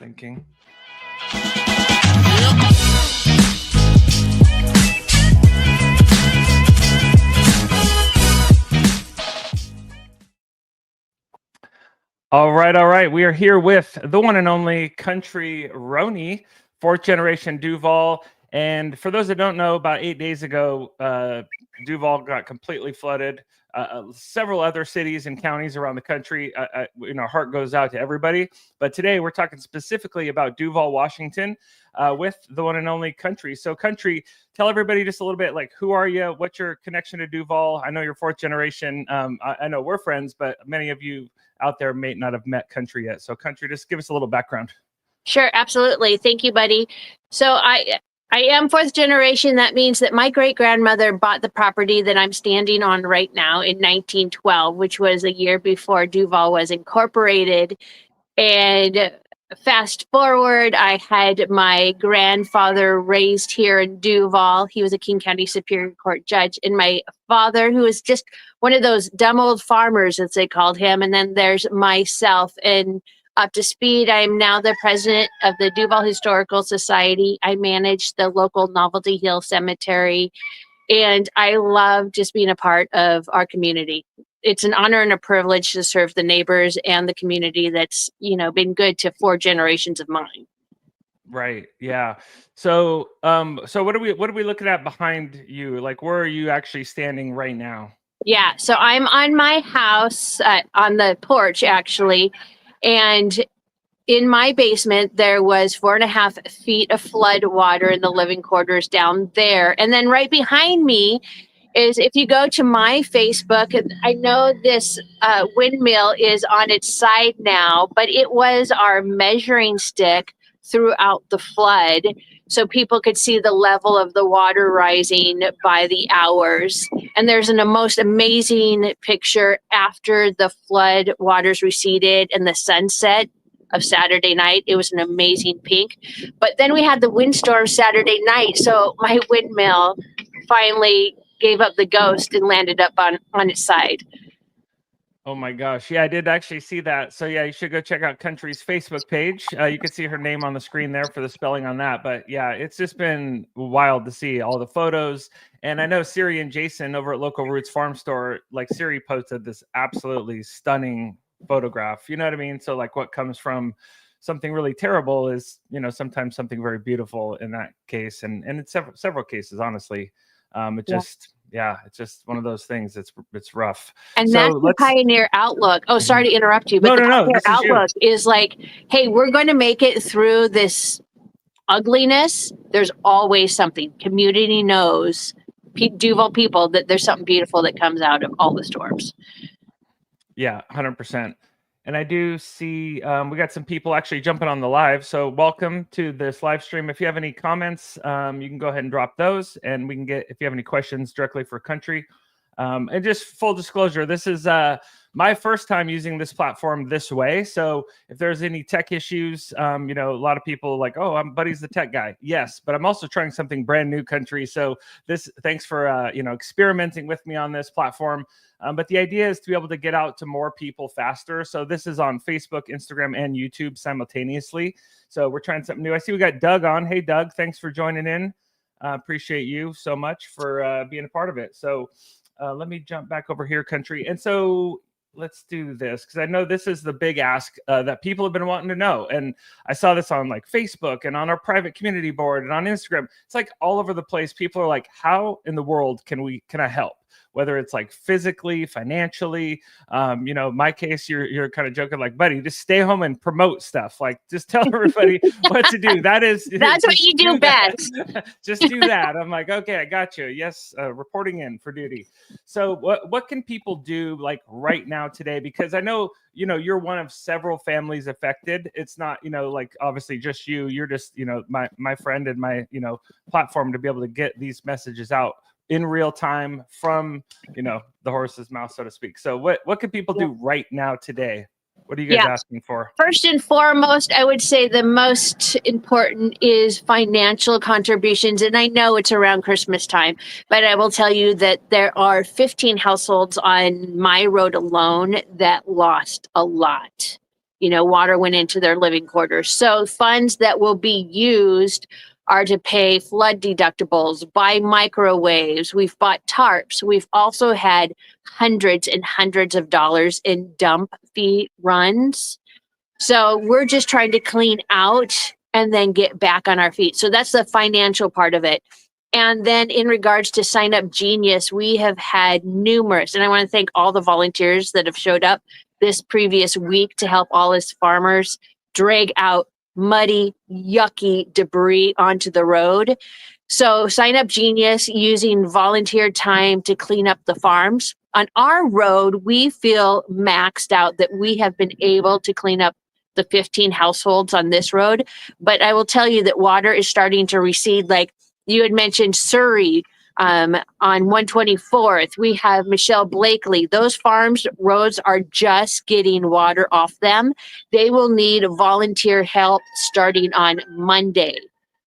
Thinking. All right. We are here with the one and only country Roney, fourth generation Duvall. And for those that don't know, about 8 days ago, Duvall got completely flooded. Several other cities and counties around the country. Our heart goes out to everybody. But today we're talking specifically about Duvall, Washington, with the one and only country. So, country, tell everybody just a little bit, like, who are you? What's your connection to Duvall? I know you're fourth generation. I know we're friends, but many of you out there may not have met country yet. So, country, just give us a little background. Sure, absolutely. Thank you, buddy. So I am fourth generation. That means that my great-grandmother bought the property that I'm standing on right now in 1912, which was a year before Duvall was incorporated. And fast forward, I had my grandfather raised here in Duvall. He was a King County Superior Court judge. And my father, who was just one of those dumb old farmers, as they called him. And then there's myself. And up to speed, I'm now the president of the Duvall Historical Society. I manage the local Novelty Hill Cemetery, and I love just being a part of our community. It's an honor and a privilege to serve the neighbors and the community that's, been good to 4 generations of mine. Right. Yeah. So, what are we looking at behind you? Like, where are you actually standing right now? Yeah. So I'm on my house, on the porch, actually. And in my basement, there was 4.5 feet of flood water in the living quarters down there. And then right behind me is, if you go to my Facebook, I know this windmill is on its side now, but it was our measuring stick throughout the flood. So people could see the level of the water rising by the hours. And there's a most amazing picture after the flood waters receded and the sunset of Saturday night. It was an amazing pink. But then we had the windstorm Saturday night. So my windmill finally gave up the ghost and landed up on its side. Oh my gosh. Yeah, I did actually see that. So yeah, you should go check out Country's Facebook page. You can see her name on the screen there for the spelling on that. But yeah, it's just been wild to see all the photos. And I know Siri and Jason over at Local Roots Farm Store, like, Siri posted this absolutely stunning photograph. You know what I mean? So, like, what comes from something really terrible is, sometimes something very beautiful in that case. And it's several cases, honestly. It's just one of those things. It's rough. And so that's the pioneer outlook. Oh, sorry to interrupt you, but the pioneer outlook is like, hey, we're going to make it through this ugliness. There's always something. Community knows, Duvall people, that there's something beautiful that comes out of all the storms. Yeah, 100%. And I do see we got some people actually jumping on the live. So welcome to this live stream. If you have any comments, you can go ahead and drop those, and we can get, if you have any questions directly for country. And just full disclosure, this is my first time using this platform this way. So if there's any tech issues, a lot of people like, oh, Buddy's the tech guy. Yes, but I'm also trying something brand new, country. So thanks for experimenting with me on this platform. But the idea is to be able to get out to more people faster. So this is on Facebook, Instagram, and YouTube simultaneously. So we're trying something new. I see we got Doug on. Hey, Doug, thanks for joining in. Appreciate you so much for being a part of it. So let me jump back over here, country. And so let's do this, because I know this is the big ask that people have been wanting to know. And I saw this on like Facebook and on our private community board and on Instagram. It's like all over the place. People are like, how in the world can I help? Whether it's like physically, financially, my case, you're kind of joking, like, buddy, just stay home and promote stuff. Like, just tell everybody what to do. That's what you do best. Just do that. I'm like, okay, I got you. Yes, reporting in for duty. So what can people do like right now today? Because I know, you're one of several families affected. It's not, like obviously just you. You're just, my friend and my, platform to be able to get these messages out in real time from, the horse's mouth, so to speak. So what can people do right now today? What are you guys asking for? First and foremost, I would say the most important is financial contributions. And I know it's around Christmas time, but I will tell you that there are 15 households on my road alone that lost a lot. water went into their living quarters. So funds that will be used are to pay flood deductibles, buy microwaves. We've bought tarps. We've also had hundreds and hundreds of dollars in dump fee runs. So we're just trying to clean out and then get back on our feet. So that's the financial part of it. And then in regards to Sign Up Genius, we have had numerous, and I want to thank all the volunteers that have showed up this previous week to help all us farmers drag out muddy, yucky debris onto the road. So Sign Up Genius using volunteer time to clean up the farms. On our road, we feel maxed out that we have been able to clean up the 15 households on this road. But I will tell you that water is starting to recede. Like you had mentioned Surrey, on 124th, we have Michelle Blakely. Those farms roads are just getting water off them. They will need volunteer help starting on Monday.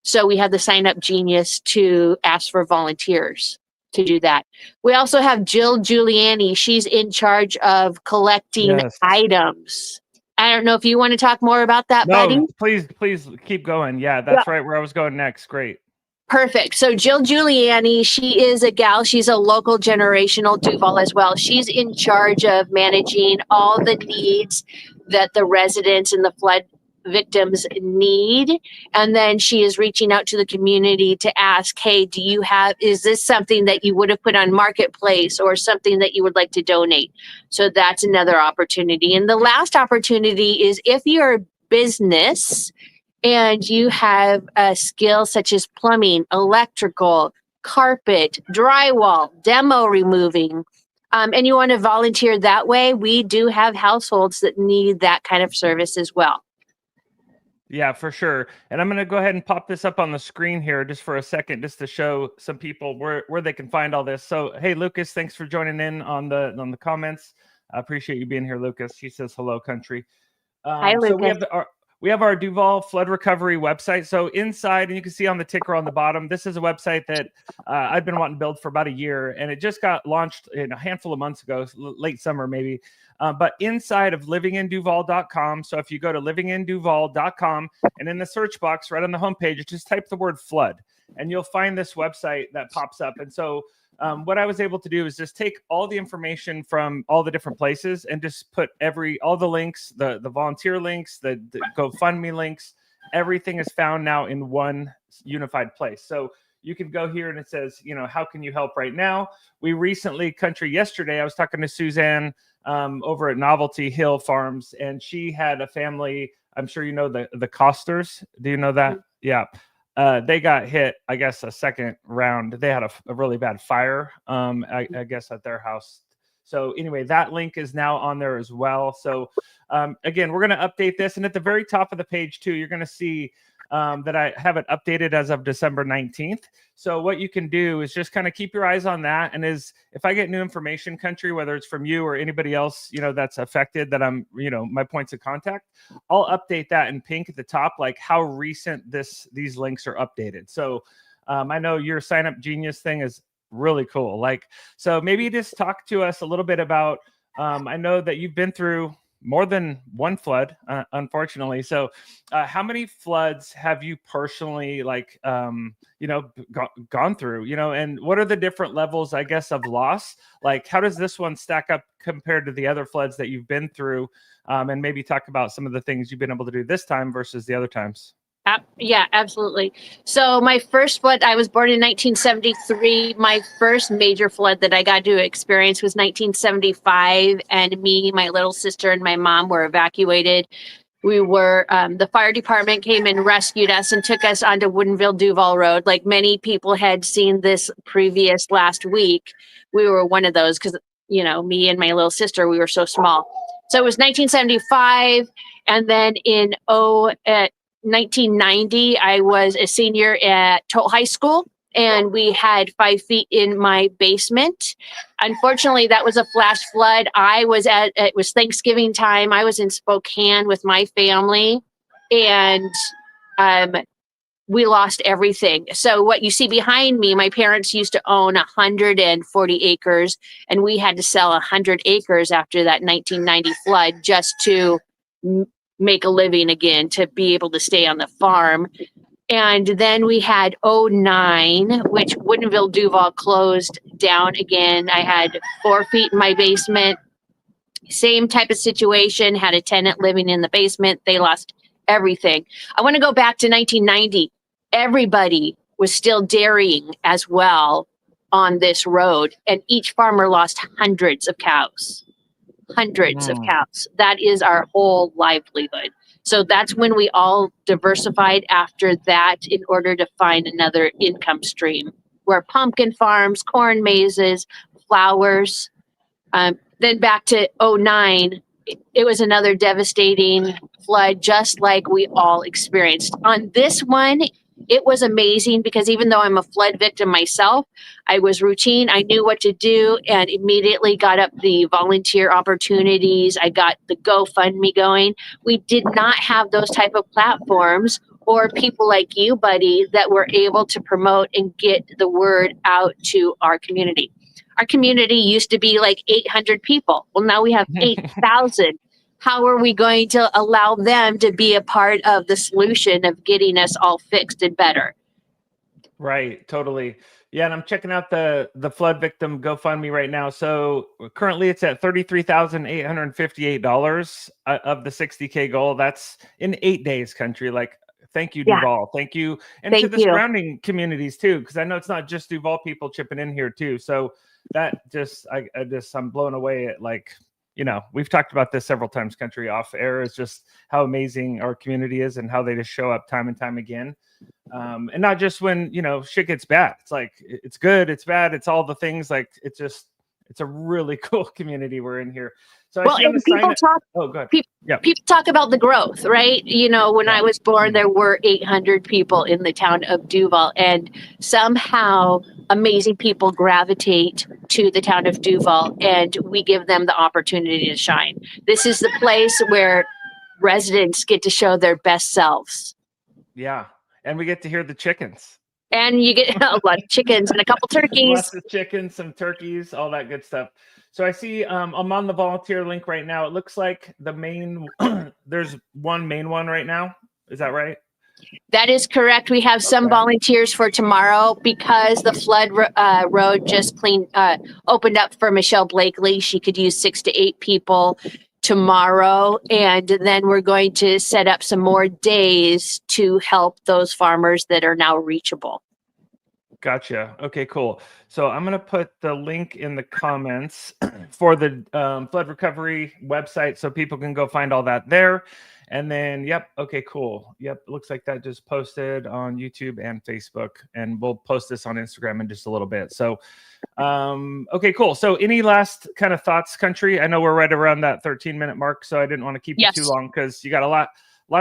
So we have the Sign Up Genius to ask for volunteers to do that. We also have Jill Giuliani. She's in charge of collecting items. I don't know if you want to talk more about that, buddy. Please keep going. Yeah, that's right where I was going next. Great. Perfect. So Jill Giuliani, she is a gal. She's a local generational Duvall as well. She's in charge of managing all the needs that the residents and the flood victims need. And then she is reaching out to the community to ask, hey, is this something that you would have put on Marketplace or something that you would like to donate? So that's another opportunity. And the last opportunity is if you're a business and you have a skill such as plumbing, electrical, carpet, drywall, demo removing, and you want to volunteer that way, we do have households that need that kind of service as well. Yeah, for sure. And I'm going to go ahead and pop this up on the screen here just for a second, just to show some people where they can find all this. So, hey, Lucas, thanks for joining in on the comments. I appreciate you being here, Lucas. He says, hello, country. Hi, Lucas. So we have our Duvall flood recovery website. So inside, and you can see on the ticker on the bottom, this is a website that I've been wanting to build for about a year, and it just got launched in a handful of months ago, late summer maybe. But inside of livinginduval.com, so if you go to livinginduval.com and in the search box right on the homepage, just type the word flood, and you'll find this website that pops up. And so what I was able to do is just take all the information from all the different places and just put all the links, the volunteer links, the GoFundMe links, everything is found now in one unified place. So you can go here and it says, how can you help right now? We recently, yesterday, I was talking to Suzanne over at Novelty Hill Farms, and she had a family. I'm sure you know the Costers. Do you know that? Yeah. They got hit, I guess, a second round. They had a really bad fire, I guess, at their house. So anyway, that link is now on there as well. So again, we're going to update this. And at the very top of the page, too, you're going to see that I have it updated as of December 19th. So what you can do is just kind of keep your eyes on that. And if I get new information, country, whether it's from you or anybody else, that's affected, that I'm, my points of contact, I'll update that in pink at the top, like how recent these links are updated. So I know your Sign Up Genius thing is really cool. So maybe just talk to us a little bit about, I know that you've been through more than one flood, unfortunately. So how many floods have you personally gone through, and what are the different levels, I guess, of loss? How does this one stack up compared to the other floods that you've been through? And maybe talk about some of the things you've been able to do this time versus the other times. Yeah, absolutely. So my first flood, I was born in 1973. My first major flood that I got to experience was 1975. And me, my little sister, and my mom were evacuated. We were, the fire department came and rescued us and took us onto Woodinville Duvall Road. Like many people had seen this previous last week. We were one of those because, me and my little sister, we were so small. So it was 1975. And then in 1990, I was a senior at Toll High School, and we had 5 feet in my basement. Unfortunately, that was a flash flood. It was Thanksgiving time. I was in Spokane with my family, and we lost everything. So what you see behind me, my parents used to own 140 acres, and we had to sell 100 acres after that 1990 flood just to make a living again, to be able to stay on the farm. And then we had '09, which Woodinville Duvall closed down again. I had 4 feet in my basement. Same type of situation, had a tenant living in the basement. They lost everything. I want to go back to 1990. Everybody was still dairying as well on this road, and each farmer lost hundreds of cows. Hundreds of cows. That is our whole livelihood. So that's when we all diversified after that in order to find another income stream, where pumpkin farms, corn mazes, flowers. Then back to '09, it was another devastating flood, just like we all experienced. On this one, it was amazing because even though I'm a flood victim myself, I was routine. I knew what to do and immediately got up the volunteer opportunities. I got the GoFundMe going. We did not have those type of platforms or people like you, buddy, that were able to promote and get the word out to our community. Our community used to be like 800 people. Well, now we have 8,000. How are we going to allow them to be a part of the solution of getting us all fixed and better? Right, totally. Yeah, and I'm checking out the flood victim GoFundMe right now. So currently it's at $33,858 of the 60K goal. That's in 8 days, country. Like, thank you, Duvall. Thank you. And to the surrounding communities too, because I know it's not just Duvall people chipping in here too. So that just, I'm blown away at, like, you know, we've talked about this several times, country, off air, is just how amazing our community is and how they just show up time and time again. And not just when, you know, shit gets bad. It's like, it's good, it's bad, it's all the things. Like, it's just, it's a really cool community we're in here. So well, and people talk about the growth, right? You know, when I was born, there were 800 people in the town of Duvall, and somehow amazing people gravitate to the town of Duvall, and we give them the opportunity to shine. This is the place where residents get to show their best selves. Yeah, and we get to hear the chickens. And you get a lot of chickens and a couple turkeys. Lots of chickens, some turkeys, all that good stuff. So I see I'm on the volunteer link right now. It looks like the main, there's one main one right now. Is that right? That is correct. We have some volunteers for tomorrow because the flood road just opened up for Michelle Blakely. She could use 6 to 8 people tomorrow. And then we're going to set up some more days to help those farmers that are now reachable. Gotcha. Okay, cool. So I'm going to put the link in the comments for the flood recovery website so people can go find all that there. And then, yep. Okay, cool. Yep. Looks like that just posted on YouTube and Facebook, and we'll post this on Instagram in just a little bit. So, okay, cool. So any last kind of thoughts, country? I know we're right around that 13-minute mark, so I didn't want to keep you too long because you got a lot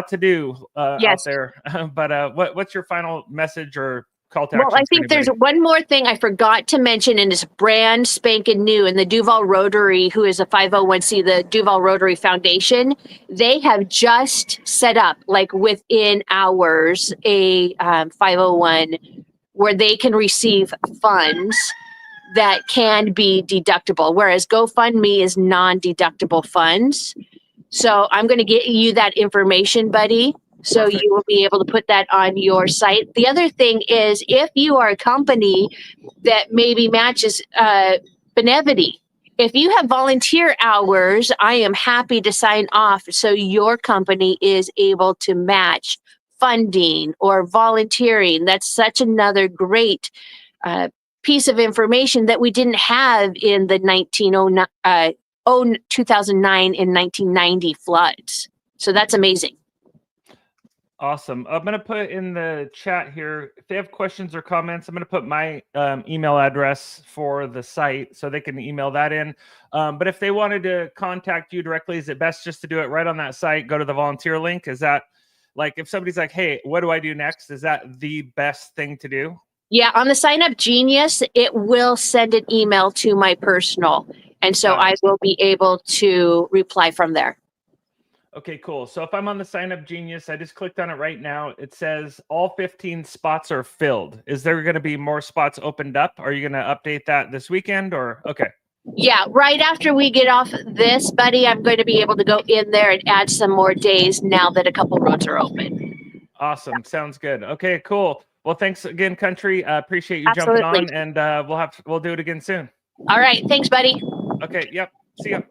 to do out there. But what's your final message or call to action? Well, I think there's one more thing I forgot to mention, and it's brand spanking new. And the Duvall Rotary, who is a 501c, the Duvall Rotary Foundation, they have just set up, like within hours, a 501 where they can receive funds that can be deductible, whereas GoFundMe is non-deductible funds. So I'm going to get you that information, buddy. So you will be able to put that on your site. The other thing is, if you are a company that maybe matches Benevity, if you have volunteer hours, I am happy to sign off so your company is able to match funding or volunteering. That's such another great piece of information that we didn't have in the 2009 and 1990 floods. So that's amazing. Awesome. I'm going to put in the chat here, if they have questions or comments, I'm going to put my email address for the site so they can email that in. But if they wanted to contact you directly, is it best just to do it right on that site? Go to the volunteer link. Is that, like, if somebody's like, hey, what do I do next? Is that the best thing to do? Yeah, on the Sign Up Genius, it will send an email to my personal. And so I will be able to reply from there. Okay, cool. So if I'm on the Sign Up Genius, I just clicked on it right now. It says all 15 spots are filled. Is there going to be more spots opened up? Are you going to update that this weekend or? Okay. Yeah, right after we get off this, buddy, I'm going to be able to go in there and add some more days now that a couple roads are open. Awesome. Sounds good. Okay, cool. Well, thanks again, Country. Appreciate you jumping Absolutely. on, and we'll do it again soon. All right. Thanks, buddy. Okay. Yep. See ya.